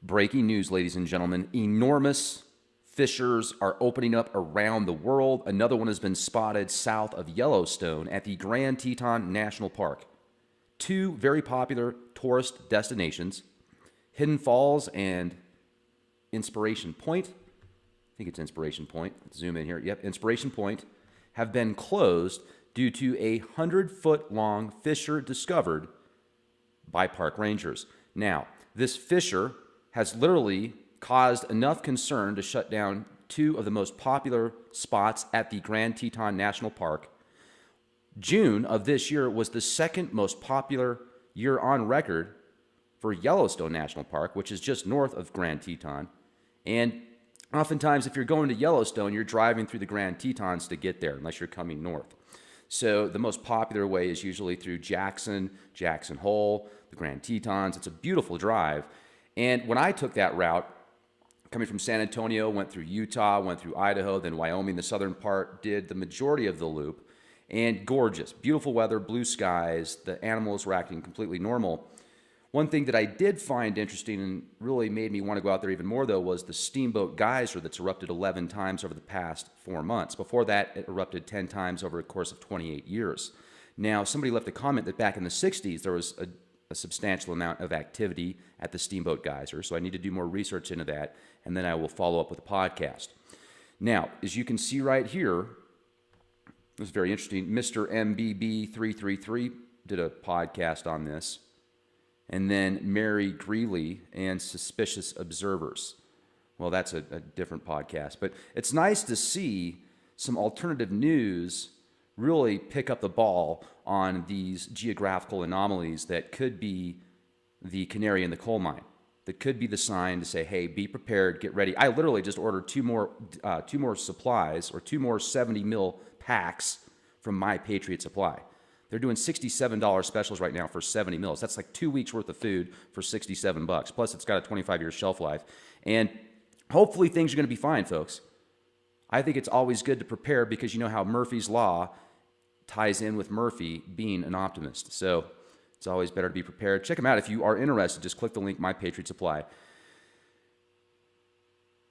Breaking news, ladies and gentlemen. Enormous fissures are opening up around the world. Another one has been spotted south of Yellowstone at the Grand Teton National Park. Two very popular tourist destinations, Hidden Falls and Inspiration Point. I think it's Inspiration Point. Let's zoom in here. Yep, Inspiration Point have been closed due to a 100-foot-long fissure discovered by park rangers. Now, this fissure has literally caused enough concern to shut down two of the most popular spots at the Grand Teton National Park. June of this year was the second most popular year on record for Yellowstone National Park, which is just north of Grand Teton. And oftentimes, if you're going to Yellowstone, you're driving through the Grand Tetons to get there, unless you're coming north. So the most popular way is usually through Jackson Hole, the Grand Tetons. It's a beautiful drive. And when I took that route, coming from San Antonio, went through Utah, went through Idaho, then Wyoming, the southern part, did the majority of the loop. And gorgeous, beautiful weather, blue skies. The animals were acting completely normal. One thing that I did find interesting and really made me want to go out there even more, though, was the Steamboat Geyser that's erupted 11 times over the past 4 months. Before that, it erupted 10 times over a course of 28 years. Now, somebody left a comment that back in the 60s, there was a substantial amount of activity at the Steamboat Geyser, so I need to do more research into that, and then I will follow up with a podcast. Now, as you can see right here, this is very interesting. Mr. MBB333 did a podcast on this, and then Mary Greeley and Suspicious Observers. Well, that's a different podcast, but it's nice to see some alternative news really pick up the ball on these geographical anomalies that could be the canary in the coal mine, that could be the sign to say, hey, be prepared, get ready. I literally just ordered two more supplies, or 2 more 70 mil packs from My Patriot Supply. They're doing $67 specials right now for 70 mils. That's like 2 weeks worth of food for $67. Plus, it's got a 25-year shelf life. And hopefully things are going to be fine, folks. I think it's always good to prepare, because you know how Murphy's Law ties in with Murphy being an optimist. So it's always better to be prepared. Check them out if you are interested. Just click the link, My Patriot Supply.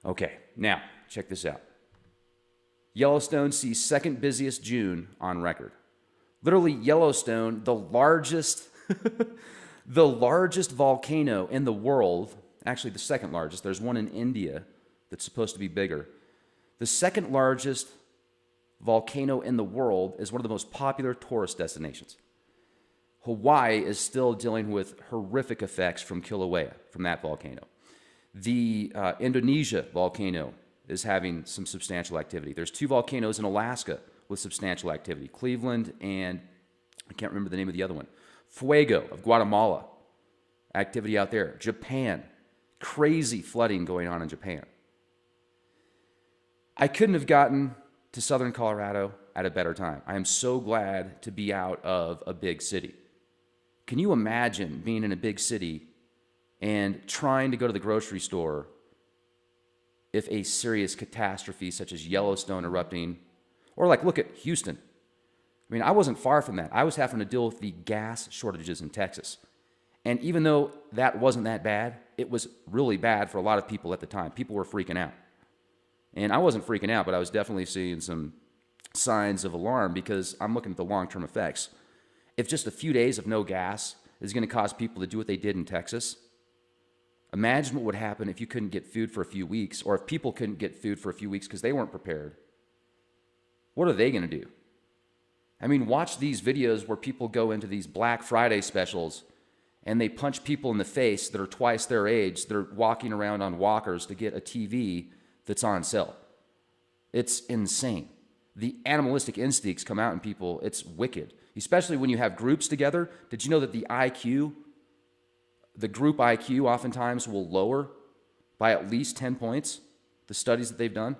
Okay, now check this out. Yellowstone sees second busiest June on record. Literally, Yellowstone, the largest volcano in the world, actually the second largest. There's one in India that's supposed to be bigger. The second largest volcano in the world is one of the most popular tourist destinations. Hawaii is still dealing with horrific effects from Kilauea, from that volcano. The Indonesia volcano is having some substantial activity. There's 2 volcanoes in Alaska with substantial activity. Cleveland and, I can't remember the name of the other one. Fuego of Guatemala, activity out there. Japan, crazy flooding going on in Japan. I couldn't have gotten to southern Colorado at a better time. I am so glad to be out of a big city. Can you imagine being in a big city and trying to go to the grocery store if a serious catastrophe such as Yellowstone erupting, or like look at Houston. I mean, I wasn't far from that. I was having to deal with the gas shortages in Texas. And even though that wasn't that bad, it was really bad for a lot of people at the time. People were freaking out. And I wasn't freaking out, but I was definitely seeing some signs of alarm, because I'm looking at the long-term effects. If just a few days of no gas is going to cause people to do what they did in Texas, imagine what would happen if you couldn't get food for a few weeks, or if people couldn't get food for a few weeks because they weren't prepared. What are they going to do? I mean, watch these videos where people go into these Black Friday specials and they punch people in the face that are twice their age. They're walking around on walkers to get a TV that's on sale. It's insane. The animalistic instincts come out in people. It's wicked, especially when you have groups together. Did you know that the group IQ oftentimes will lower by at least 10 points, the studies that they've done?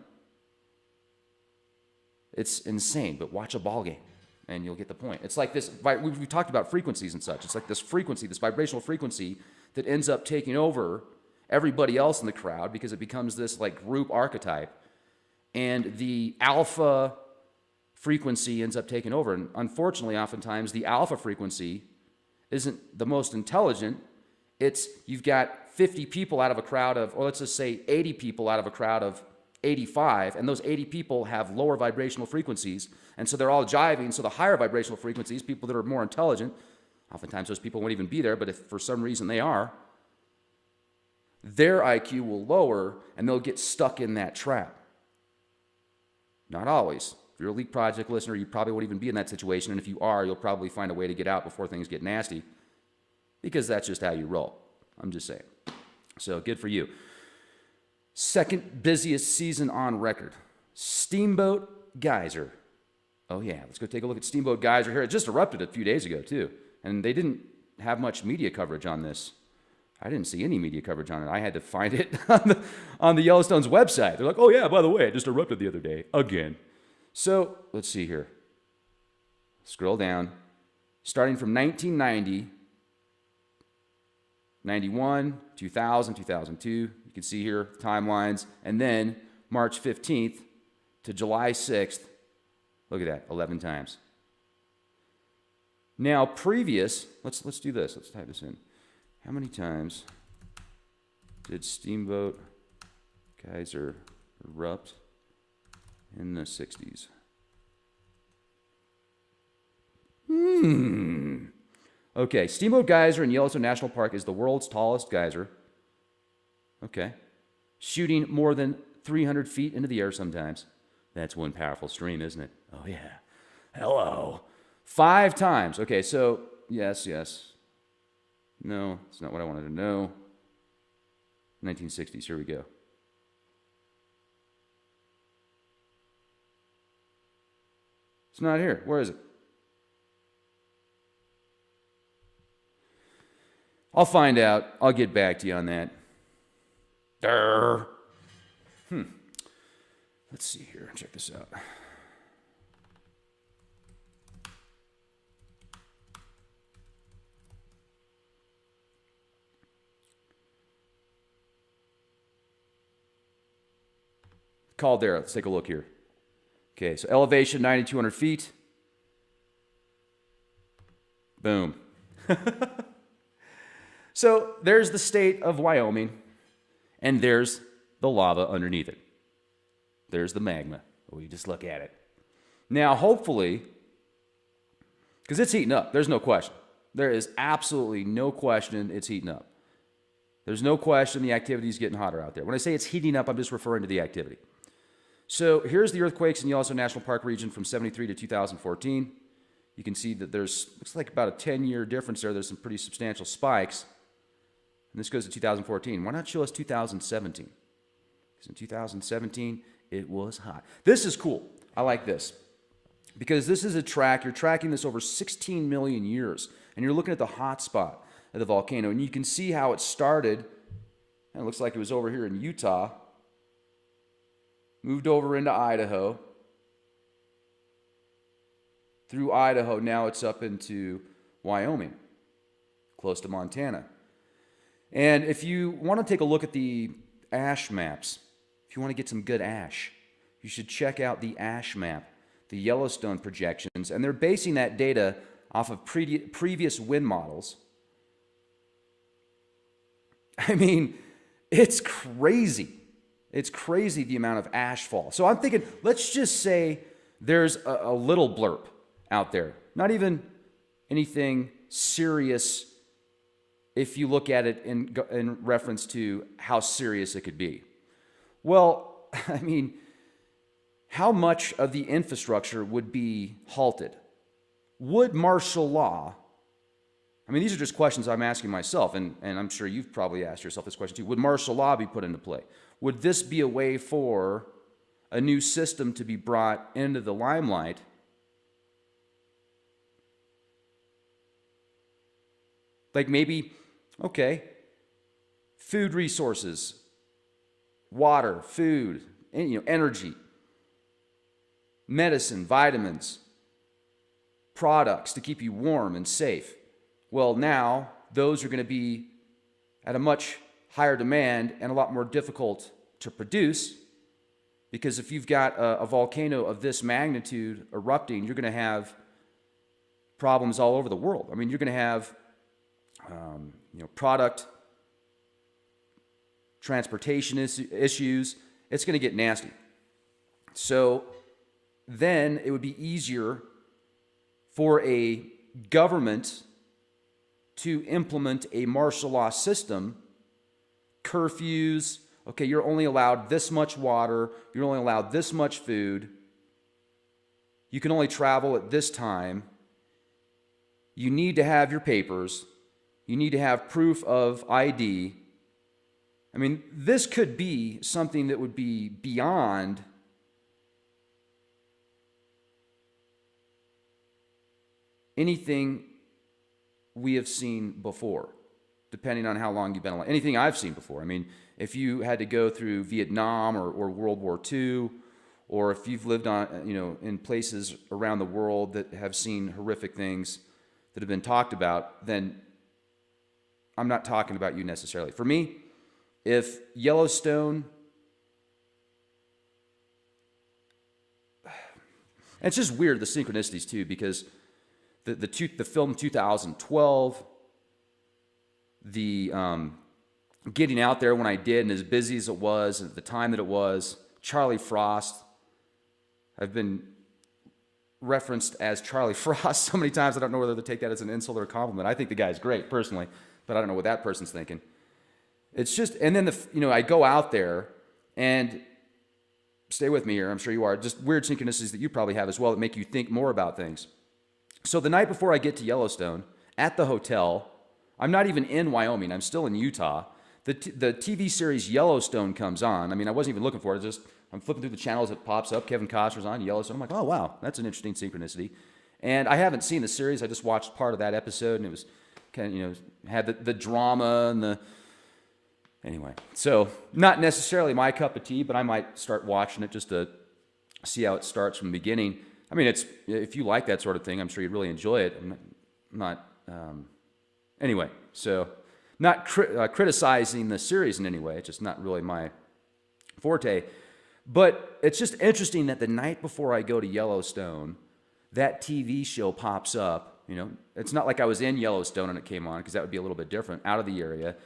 It's insane, but watch a ball game and you'll get the point. It's like this, we've talked about frequencies and such. It's like this frequency, this vibrational frequency that ends up taking over everybody else in the crowd, because it becomes this like group archetype, and the alpha frequency ends up taking over. And unfortunately, oftentimes the alpha frequency isn't the most intelligent. It's, you've got 50 people out of a crowd of, or let's just say 80 people out of a crowd of 85, and those 80 people have lower vibrational frequencies, and so they're all jiving, so the higher vibrational frequencies, people that are more intelligent, oftentimes those people won't even be there, but if for some reason they are, their IQ will lower, and they'll get stuck in that trap. Not always. If you're a Leak Project listener, you probably won't even be in that situation, and if you are, you'll probably find a way to get out before things get nasty, because that's just how you roll. I'm just saying. So good for you. Second busiest season on record. Steamboat Geyser. Oh yeah, let's go take a look at Steamboat Geyser here. It just erupted a few days ago too. And they didn't have much media coverage on this. I didn't see any media coverage on it. I had to find it on the Yellowstone's website. They're like, oh yeah, by the way, it just erupted the other day. Again. So let's see here. Scroll down. Starting from 1990, 91, 2000, 2002. You can see here timelines. And then March 15th to July 6th. Look at that, 11 times. Now previous, let's do this. Let's type this in. How many times did Steamboat Geyser erupt in the 60s? Okay, Steamboat Geyser in Yellowstone National Park is the world's tallest geyser. Okay. Shooting more than 300 feet into the air sometimes. That's one powerful stream, isn't it? Oh, yeah. Hello. 5 times. Okay, so yes. No, it's not what I wanted to know. 1960s, here we go. It's not here. Where is it? I'll find out. I'll get back to you on that. Let's see here. Check this out. Caldera. Let's take a look here. Okay, so elevation 9,200 feet. Boom. So there's the state of Wyoming, and there's the lava underneath it. There's the magma. We just look at it. Now, hopefully, because it's heating up. There's no question. There is absolutely no question it's heating up. There's no question the activity is getting hotter out there. When I say it's heating up, I'm just referring to the activity. So here's the earthquakes in Yellowstone National Park region from 73 to 2014. You can see that looks like about a 10-year difference there. There's some pretty substantial spikes. And this goes to 2014. Why not show us 2017? Because in 2017, it was hot. This is cool. I like this. Because this is a track. You're tracking this over 16 million years. And you're looking at the hot spot of the volcano. And you can see how it started. And it looks like it was over here in Utah. Moved over into Idaho. Through Idaho, now it's up into Wyoming. Close to Montana. And if you want to take a look at the ash maps, if you want to get some good ash, you should check out the ash map, the Yellowstone projections, and they're basing that data off of previous wind models. I mean, it's crazy. It's crazy the amount of ash fall. So I'm thinking, let's just say there's a little blurb out there. Not even anything serious if you look at it in reference to how serious it could be. Well, I mean, how much of the infrastructure would be halted? Would martial law, I mean, these are just questions I'm asking myself, and I'm sure you've probably asked yourself this question too. Would martial law be put into play? Would this be a way for a new system to be brought into the limelight? Like maybe, okay, food resources, water, food, energy, medicine, vitamins, products to keep you warm and safe. Well, now those are going to be at a much higher demand and a lot more difficult to produce, because if you've got a volcano of this magnitude erupting, you're going to have problems all over the world. I mean, you're going to have product transportation issues. It's going to get nasty. So then it would be easier for a government to implement a martial law system, curfews. Okay, you're only allowed this much water. You're only allowed this much food. You can only travel at this time. You need to have your papers. You need to have proof of ID. I mean, this could be something that would be beyond anything we have seen before, depending on how long you've been alive. Anything I've seen before. I mean, if you had to go through Vietnam or World War II, or if you've lived on, in places around the world that have seen horrific things that have been talked about, then I'm not talking about you necessarily. For me, if Yellowstone, and it's just weird, the synchronicities too, because the film 2012, the getting out there when I did, and as busy as it was at the time that it was, Charlie Frost, I've been referenced as Charlie Frost so many times I don't know whether to take that as an insult or a compliment. I think the guy's great personally, but I don't know what that person's thinking. It's just, and then I go out there and stay with me here, I'm sure you are, just weird synchronicities that you probably have as well that make you think more about things. So the night before I get to Yellowstone, at the hotel, I'm not even in Wyoming, I'm still in Utah. The TV series Yellowstone comes on. I mean, I wasn't even looking for it. I'm flipping through the channels, it pops up, Kevin Costner's on Yellowstone. I'm like, oh, wow, that's an interesting synchronicity. And I haven't seen the series. I just watched part of that episode, and it was kind of, had the drama and the... Anyway, so not necessarily my cup of tea, but I might start watching it just to see how it starts from the beginning. I mean, if you like that sort of thing, I'm sure you'd really enjoy it. Anyway, so not criticizing the series in any way. It's just not really my forte. But it's just interesting that the night before I go to Yellowstone, that TV show pops up. It's not like I was in Yellowstone and it came on, because that would be a little bit different, out of the area.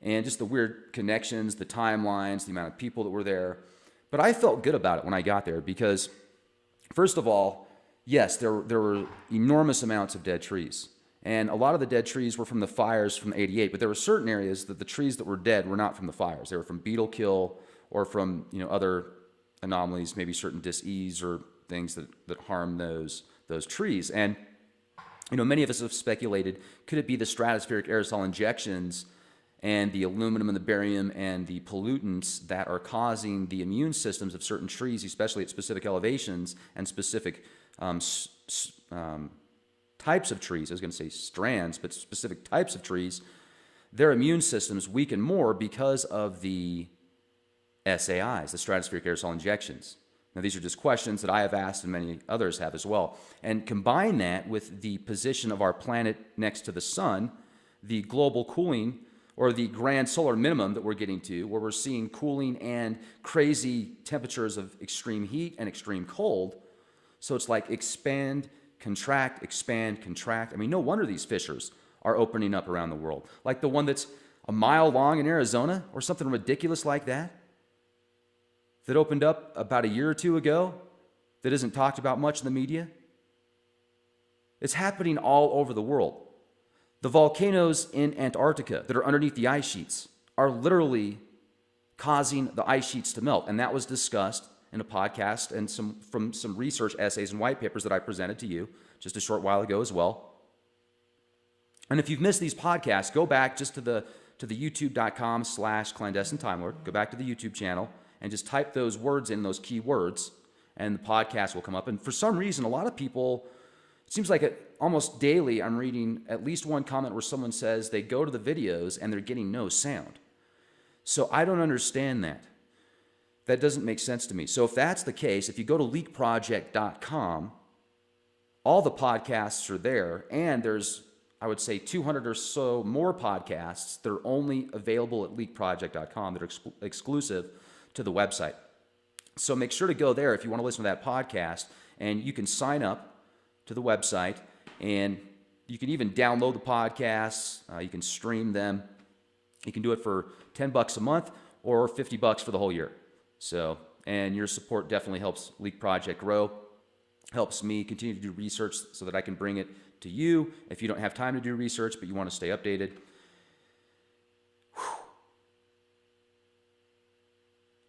And just the weird connections, the timelines, the amount of people that were there. But I felt good about it when I got there because, first of all, yes, there were enormous amounts of dead trees. And a lot of the dead trees were from the fires from '88, but there were certain areas that the trees that were dead were not from the fires. They were from beetle kill or from other anomalies, maybe certain dis-ease or things that harm those trees. And many of us have speculated, could it be the stratospheric aerosol injections and the aluminum and the barium and the pollutants that are causing the immune systems of certain trees, especially at specific elevations and specific types of trees. I was going to say strands, but specific types of trees, their immune systems weaken more because of the SAIs, the stratospheric aerosol injections. Now, these are just questions that I have asked and many others have as well. And combine that with the position of our planet next to the sun, the global cooling, or the grand solar minimum that we're getting to, where we're seeing cooling and crazy temperatures of extreme heat and extreme cold. So it's like expand, contract, expand, contract. I mean, no wonder these fissures are opening up around the world. Like the one that's a mile long in Arizona, or something ridiculous like that opened up about a year or two ago, that isn't talked about much in the media. It's happening all over the world. The volcanoes in Antarctica that are underneath the ice sheets are literally causing the ice sheets to melt. And that was discussed in a podcast and from some research essays and white papers that I presented to you just a short while ago as well. And if you've missed these podcasts, go back just to the youtube.com/clandestine time lord. Go back to the YouTube channel and just type those words in, those key words, and the podcast will come up. And for some reason, a lot of people, it seems like almost daily I'm reading at least one comment where someone says they go to the videos and they're getting no sound. So I don't understand that. That doesn't make sense to me. So if that's the case, if you go to leakproject.com, all the podcasts are there, and there's, I would say, 200 or so more podcasts that are only available at leakproject.com that are exclusive to the website. So make sure to go there if you want to listen to that podcast, and you can sign up to the website, and you can even download the podcasts. You can stream them. You can do it for $10 a month, or $50 for the whole year. So, and your support definitely helps Leak Project grow, helps me continue to do research so that I can bring it to you if you don't have time to do research, but you want to stay updated.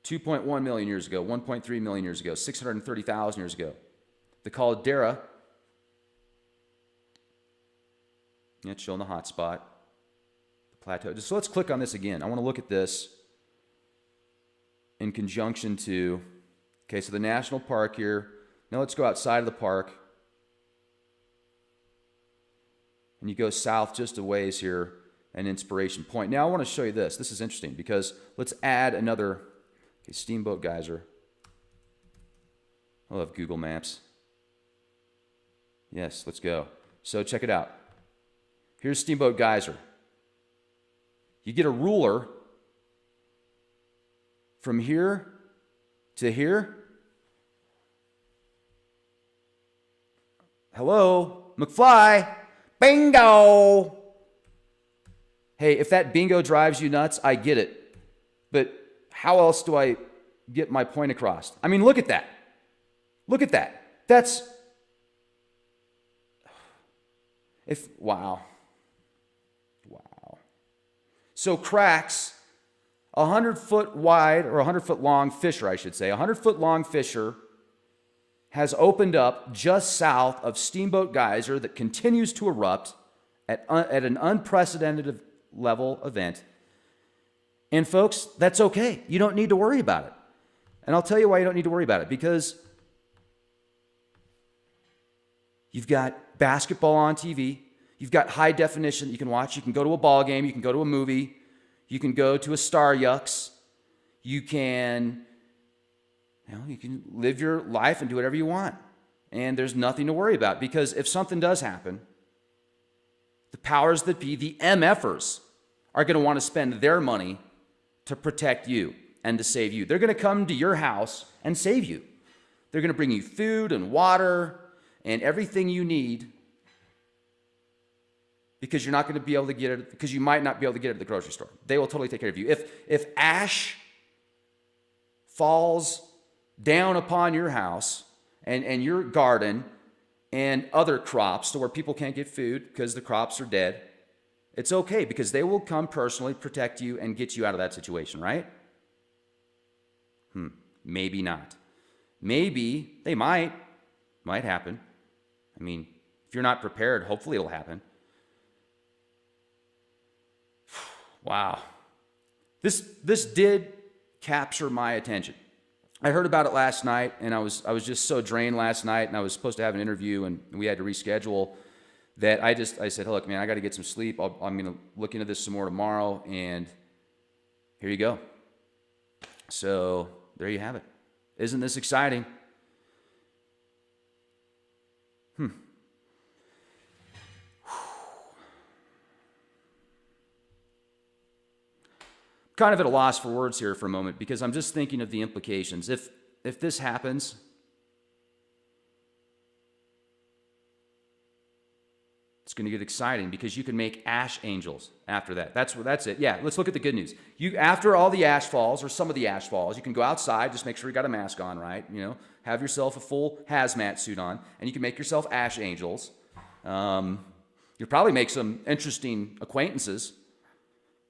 2.1 million years ago, 1.3 million years ago, 630,000 years ago. The caldera, it's showing the hot spot, the plateau. So let's click on this again. I want to look at this in conjunction to, okay, so the national park here. Now let's go outside of the park. And you go south just a ways here, an inspiration point. Now I want to show you this. This is interesting because let's add another, okay, Steamboat Geyser. I love Google Maps. Yes, let's go. So check it out. Here's Steamboat Geyser. You get a ruler from here to here. Hello, McFly. Bingo! Hey, if that bingo drives you nuts, I get it. But how else do I get my point across? I mean, look at that. Look at that. That's... Wow. So cracks, 100-foot wide, or 100-foot long fissure, I should say, 100-foot long fissure has opened up just south of Steamboat Geyser that continues to erupt at an unprecedented level event. And folks, that's okay. You don't need to worry about it. And I'll tell you why you don't need to worry about it. Because you've got basketball on TV. You've got high definition that you can watch. You can go to a ball game. You can go to a movie. You can go to a Star Yucks. You can live your life and do whatever you want. And there's nothing to worry about. Because if something does happen, the powers that be, the MFers, are going to want to spend their money to protect you and to save you. They're going to come to your house and save you. They're going to bring you food and water and everything you need, because you're not going to be able to get it, because you might not be able to get it at the grocery store. They will totally take care of you. If ash falls down upon your house and your garden and other crops to where people can't get food because the crops are dead, it's okay, because they will come personally protect you and get you out of that situation, right? Maybe not. Maybe they might happen. I mean, if you're not prepared, hopefully it'll happen. Wow. This did capture my attention. I heard about it last night, and I was just so drained last night, and I was supposed to have an interview, and we had to reschedule, that I said, look, man, I got to get some sleep. I'm going to look into this some more tomorrow, and here you go. So there you have it. Isn't this exciting? Kind of at a loss for words here for a moment, because I'm just thinking of the implications. If this happens, it's going to get exciting, because you can make ash angels after that. That's it. Yeah, let's look at the good news. After all the ash falls, or some of the ash falls, you can go outside, just make sure you got a mask on, right? Have yourself a full hazmat suit on, and you can make yourself ash angels. You'll probably make some interesting acquaintances,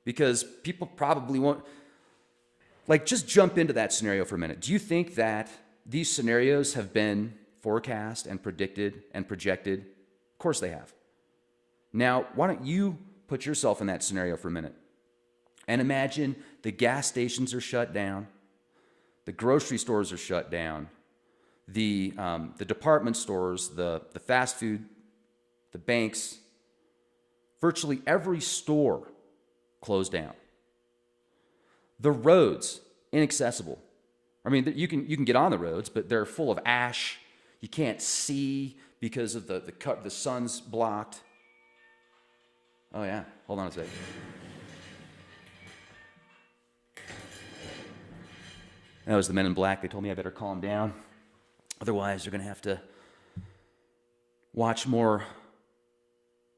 because people probably won't. Like, just jump into that scenario for a minute. Do you think that these scenarios have been forecast and predicted and projected? Of course they have. Now, why don't you put yourself in that scenario for a minute and imagine the gas stations are shut down, the grocery stores are shut down, the department stores, the fast food, the banks, virtually every store closed down. The roads, inaccessible. I mean, you can get on the roads, but they're full of ash. You can't see because of the sun's blocked. Oh yeah, hold on a second. That was the Men in Black. They told me I better calm down. Otherwise, they're going to have to watch more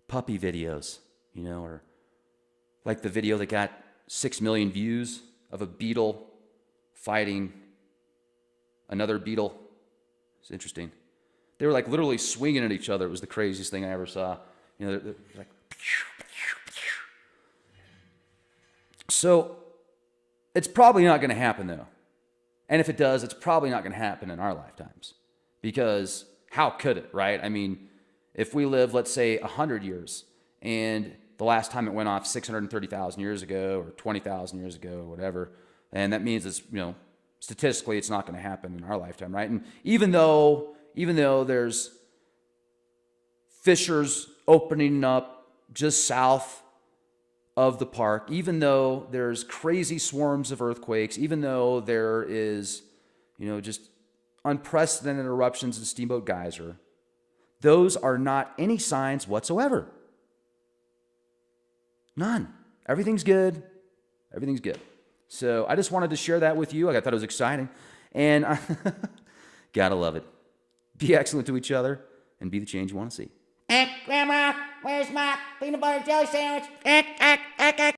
puppy videos, or like the video that got 6 million views of a beetle fighting another beetle. It's interesting. They were like literally swinging at each other. It was the craziest thing I ever saw. You know, they're like. So it's probably not going to happen though. And if it does, it's probably not going to happen in our lifetimes, because how could it, right? I mean, if we live, let's say 100 years, and the last time it went off 630,000 years ago or 20,000 years ago or whatever, and that means it's, statistically it's not going to happen in our lifetime, right? And even though there's fissures opening up just south of the park, even though there's crazy swarms of earthquakes, even though there is, just unprecedented eruptions in Steamboat Geyser, those are not any signs whatsoever. None. Everything's good. Everything's good. So I just wanted to share that with you. I thought it was exciting. And gotta love it. Be excellent to each other and be the change you want to see. Grandma, where's my peanut butter jelly sandwich?